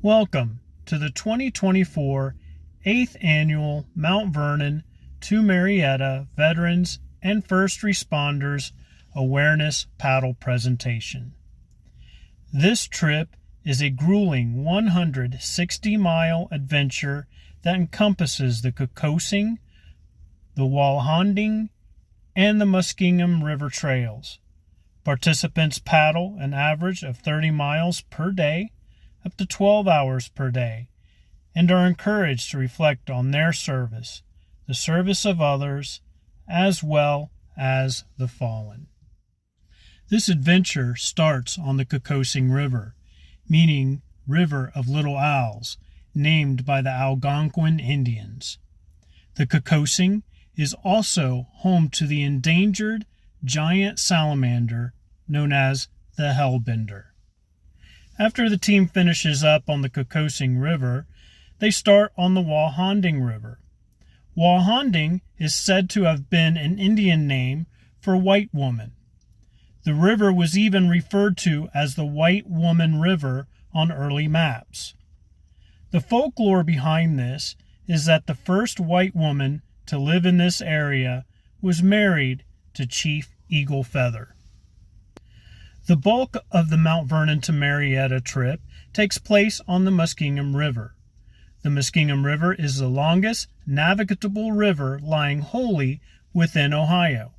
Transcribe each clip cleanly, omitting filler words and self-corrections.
Welcome to the 2024 8th Annual Mount Vernon to Marietta Veterans and First Responders Awareness Paddle Presentation. This trip is a grueling 160-mile adventure that encompasses the Kokosing, the Walhanding, and the Muskingum River trails. Participants paddle an average of 30 miles per day, up to 12 hours per day, and are encouraged to reflect on their service, the service of others, as well as the fallen. This adventure starts on the Kokosing River, meaning River of Little Owls, named by the Algonquin Indians. The Kokosing is also home to the endangered giant salamander known as the hellbender. After the team finishes up on the Kokosing River, they start on the Walhanding River. Walhanding is said to have been an Indian name for white woman. The river was even referred to as the White Woman River on early maps. The folklore behind this is that the first white woman to live in this area was married to Chief Eagle Feather. The bulk of the Mount Vernon to Marietta trip takes place on the Muskingum River. The Muskingum River is the longest navigable river lying wholly within Ohio.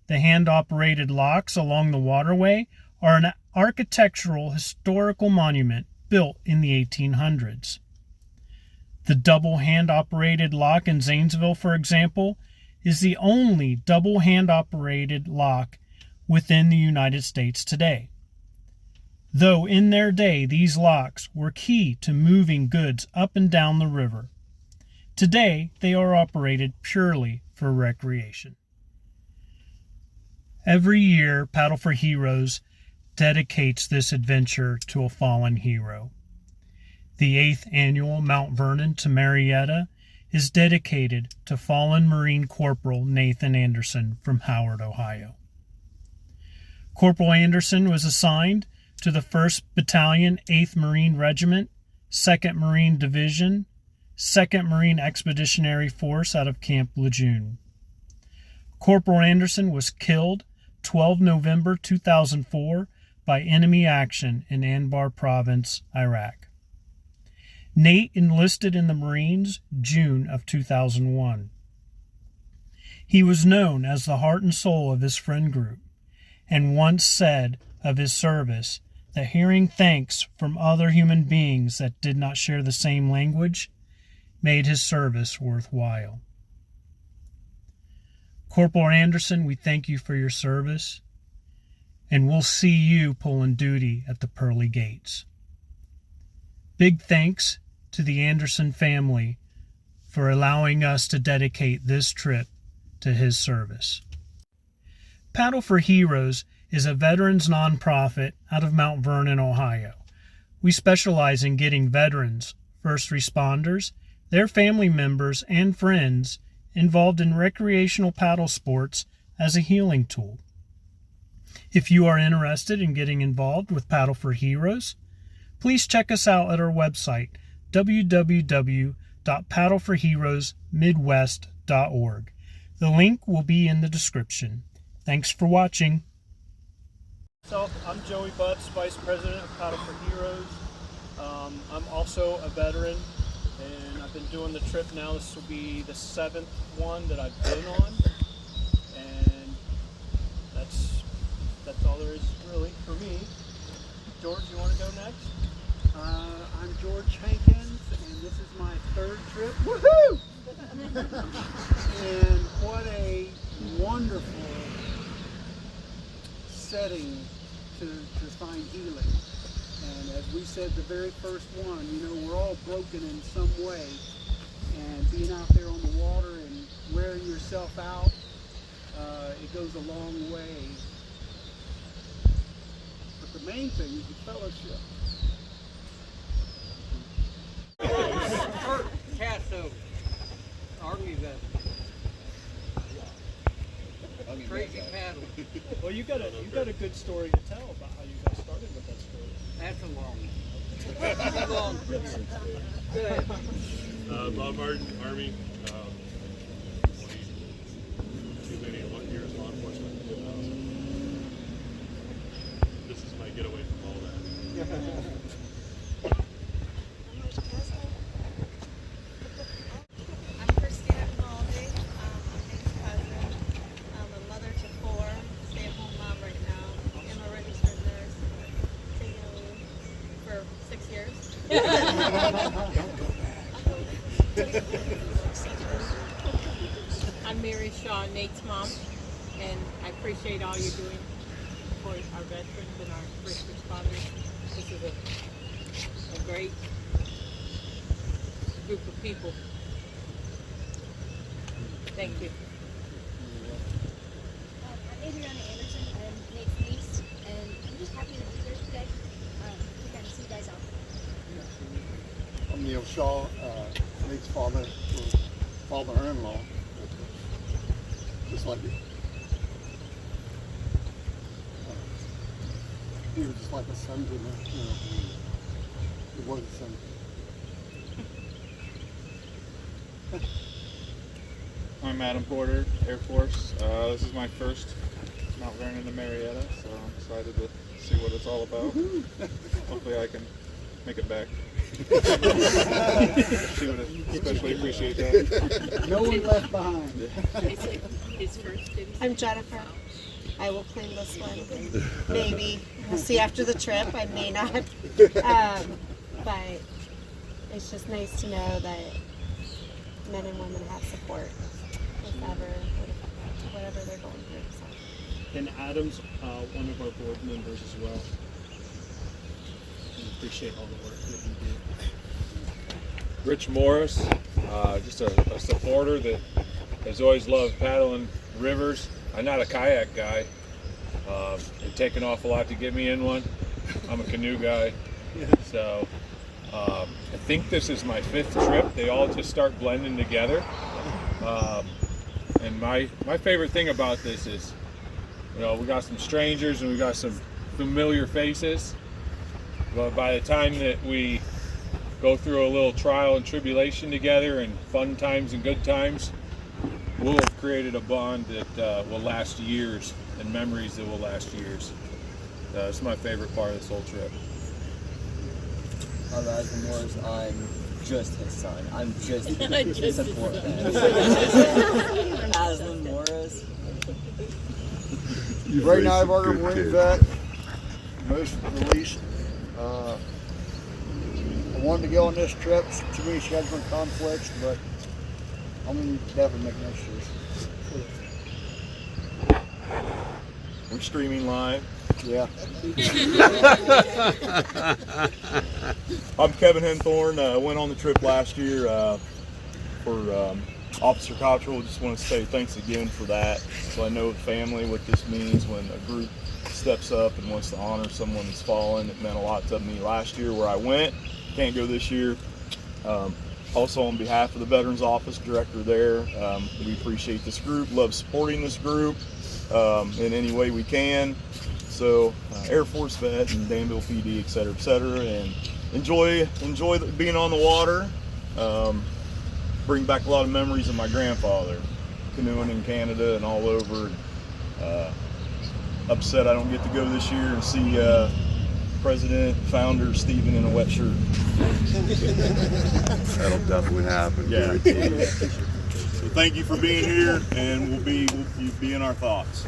The hand-operated locks along the waterway are an architectural historical monument built in the 1800s. The double hand-operated lock in Zanesville, for example, is the only double hand-operated lock within the United States today. Though in their day these locks were key to moving goods up and down the river, today they are operated purely for recreation. Every year, Paddle for Heroes dedicates this adventure to a fallen hero. The 8th Annual Mount Vernon to Marietta is dedicated to fallen Marine Corporal Nathan Anderson from Howard, Ohio. Corporal Anderson was assigned to the 1st Battalion, 8th Marine Regiment, 2nd Marine Division, 2nd Marine Expeditionary Force out of Camp Lejeune. Corporal Anderson was killed 12 November 2004 by enemy action in Anbar Province, Iraq. Nate enlisted in the Marines June of 2001. He was known as the heart and soul of his friend group, and once said of his service that hearing thanks from other human beings that did not share the same language made his service worthwhile. Corporal Anderson, we thank you for your service, and we'll see you pulling duty at the pearly gates. Big thanks to the Anderson family for allowing us to dedicate this trip to his service. Paddle for Heroes is a veterans nonprofit out of Mount Vernon, Ohio. We specialize in getting veterans, first responders, their family members, and friends involved in recreational paddle sports as a healing tool. If you are interested in getting involved with Paddle for Heroes, please check us out at our website, www.paddleforheroesmidwest.org. The link will be in the description. Thanks for watching. I'm Joey Butts, Vice President of Paddle for Heroes. I'm also a veteran, and I've been doing the trip now. This will be the 7th one that I've been on, and that's all there is really for me. George, you want to go next? I'm George Hankins, and this is my 3rd trip. Woohoo! And what a wonderful setting to find healing. And as we said the very first one, you know, we're all broken in some way, and being out there on the water and wearing yourself out, it goes a long way. But the main thing is the fellowship. Casso, Army vet. Crazy paddle. Well, you got a good story to tell about how you got started with that story. That's a long one. Drive on. Go ahead. Bob Martin, Army. 22 many years law enforcement. This is my getaway from all that. I'm Christina Maldi. I'm his cousin. I'm a mother to 4, stay-at-home mom right now. I'm a registered nurse. Taking a leave for 6 years. I'm Mary Shaw, Nate's mom, and I appreciate all you're doing for our veterans and our first responders. This is a great group of people. Thank you. I'm Adriana Anderson. I'm Nate's niece, and I'm just happy to be here today to kind of see you guys out. I'm Neil Shaw, Nate's father-in-law, just like you. He was just like a son to me, you know. He was a son. I'm Adam Porter, Air Force. This is my first Mount Vernon to Marietta, so I'm excited to see what it's all about. Hopefully I can make it back. She would especially appreciate that. No one left behind. His first didn't I'm Jennifer. I will claim this one. Maybe. We'll see after the trip. I may not. But it's just nice to know that men and women have support, whatever they're going through. So. And Adam's one of our board members as well. We appreciate all the work that you do. Rich Morris, just a supporter that has always loved paddling rivers. I'm not a kayak guy. It'd take an awful lot to get me in one. I'm a canoe guy. So I think this is my 5th trip. They all just start blending together. And my favorite thing about this is, you know, we got some strangers and we got some familiar faces. But by the time that we go through a little trial and tribulation together and fun times and good times, we'll have created a bond that will last years and memories that will last years. It's my favorite part of this whole trip. I'm Aslan Morris. I'm just his son. I'm just support him. Aslan Morris. Right now, I've already Marine vet, most released. I wanted to go on this trip. Too many scheduling conflicts, but I'm going to definitely make next year's. We're streaming live. Yeah. I'm Kevin Henthorne. Went on the trip last year for Officer Cottrell. Just want to say thanks again for that. So I know the family what this means when a group steps up and wants to honor someone that's fallen. It meant a lot to me last year where I went. Can't go this year. Also on behalf of the Veterans Office Director there, we appreciate this group, love supporting this group in any way we can. So Air Force vet and Danville PD, et cetera, and enjoy being on the water. Bring back a lot of memories of my grandfather, canoeing in Canada and all over. Upset I don't get to go this year and see President, founder Stephen in a wet shirt. That'll definitely happen. Yeah. So thank you for being here, and we'll be in our thoughts.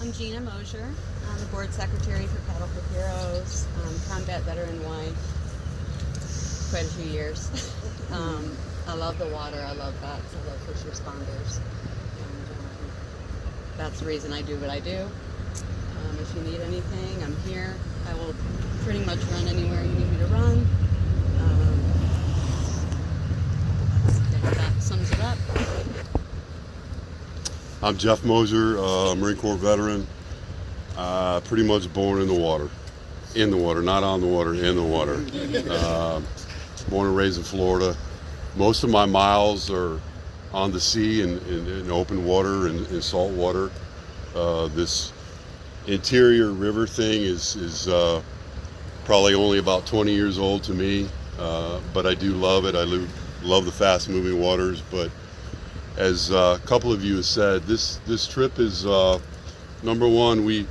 I'm Gina Mosher. I'm the board secretary for Paddle for Heroes, combat veteran wife, quite a few years. I love the water, I love vets, I love first responders. And, that's the reason I do what I do. If you need anything, I'm here. I will pretty much run anywhere you need me to run. I think that sums it up. I'm Jeff Moser, Marine Corps veteran. Pretty much born in the water. In the water, not on the water, in the water. Born and raised in Florida. Most of my miles are on the sea and in open water and in salt water. This interior river thing is probably only about 20 years old to me, but I do love it. I love the fast-moving waters. But as a couple of you have said, this trip is number one.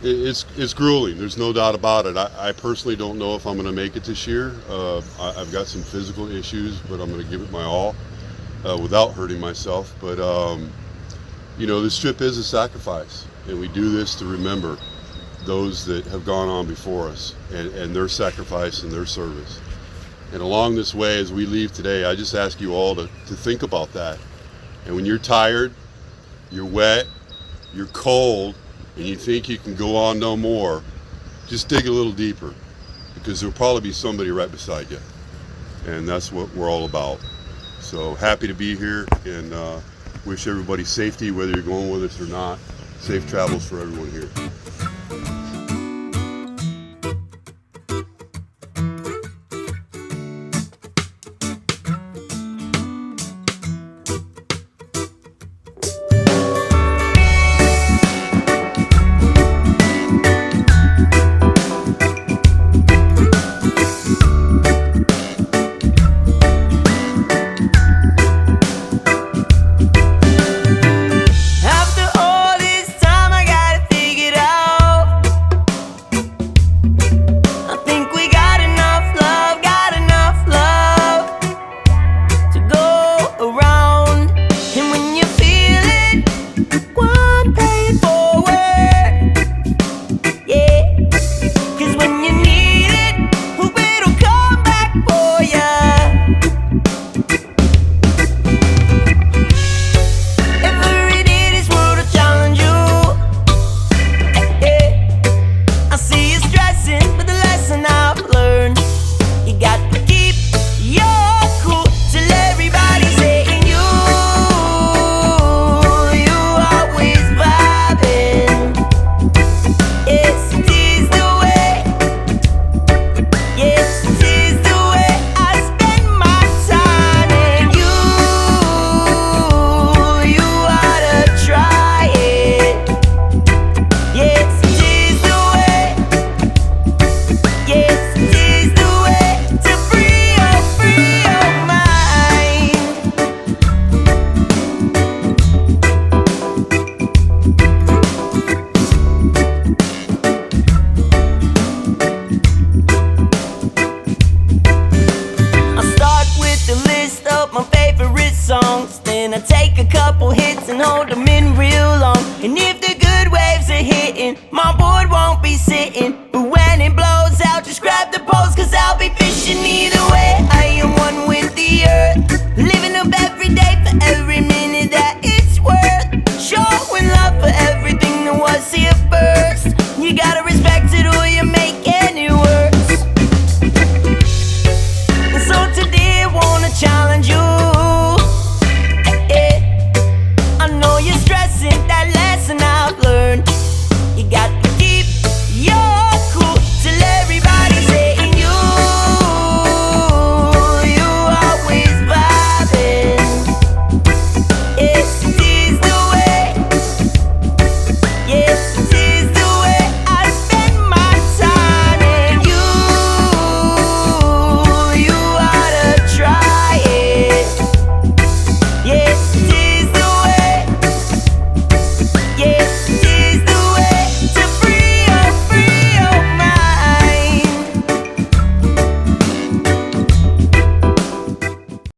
It's grueling. There's no doubt about it. I personally don't know if I'm going to make it this year. I've got some physical issues, but I'm going to give it my all without hurting myself. But you know, this trip is a sacrifice, and we do this to remember those that have gone on before us and their sacrifice and their service. And along this way, as we leave today, I just ask you all to think about that. And when you're tired, you're wet, you're cold, and you think you can go on no more, just dig a little deeper, because there'll probably be somebody right beside you. And that's what we're all about. So happy to be here, and wish everybody safety, whether you're going with us or not. Safe travels for everyone here. I take a couple hits and hold them in real long. And if the good waves are hitting, my board won't be sitting. But when it blows out, just grab the poles, 'cause I'll be fishing either way.